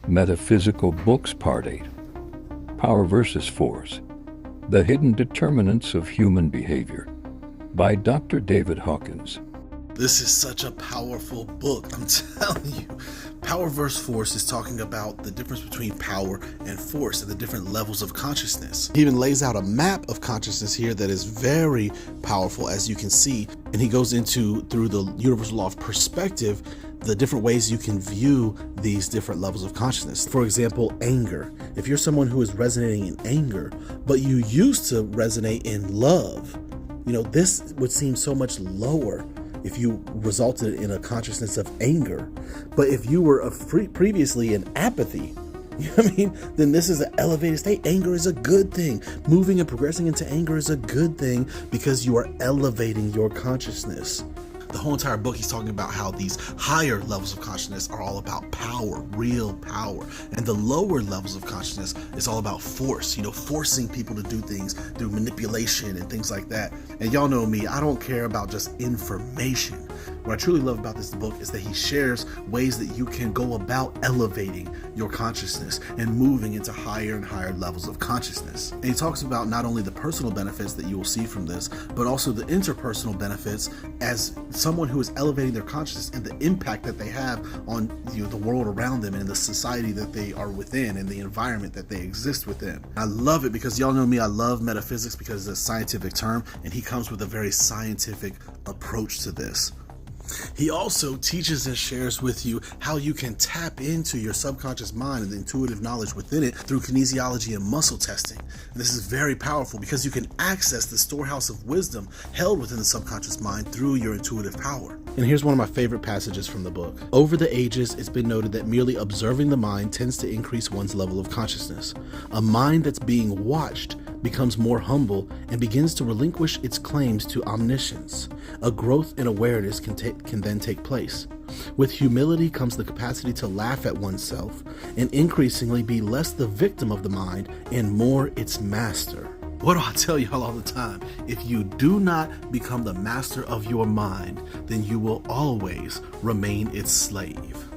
Metaphysical Books Part 8. Power versus Force. The Hidden Determinants of Human Behavior by Dr. David Hawkins. This is such a powerful book, I'm telling you. Power versus Force is talking about the difference between power and force and the different levels of consciousness. He even lays out a map of consciousness here that is very powerful, as you can see. And he goes into, through the universal law of perspective, the different ways you can view these different levels of consciousness. For example, anger. If you're someone who is resonating in anger, but you used to resonate in love, this would seem so much lower if you resulted in a consciousness of anger. But if you were previously in apathy, then this is an elevated state. Anger is a good thing. Moving and progressing into anger is a good thing because you are elevating your consciousness. The whole entire book, he's talking about how these higher levels of consciousness are all about power, real power. And the lower levels of consciousness is all about force, forcing people to do things through manipulation and things like that. And y'all know me, I don't care about just information. What I truly love about this book is that he shares ways that you can go about elevating your consciousness and moving into higher and higher levels of consciousness. And he talks about not only the personal benefits that you will see from this, but also the interpersonal benefits as someone who is elevating their consciousness and the impact that they have on the world around them and the society that they are within and the environment that they exist within. I love it because y'all know me, I love metaphysics because it's a scientific term, and he comes with a very scientific approach to this. He also teaches and shares with you how you can tap into your subconscious mind and the intuitive knowledge within it through kinesiology and muscle testing. And this is very powerful because you can access the storehouse of wisdom held within the subconscious mind through your intuitive power. And here's one of my favorite passages from the book. Over the ages, it's been noted that merely observing the mind tends to increase one's level of consciousness. A mind that's being watched becomes more humble and begins to relinquish its claims to omniscience. A growth in awareness can then take place. With humility comes the capacity to laugh at oneself and increasingly be less the victim of the mind and more its master. What do I tell y'all all the time? If you do not become the master of your mind, then you will always remain its slave.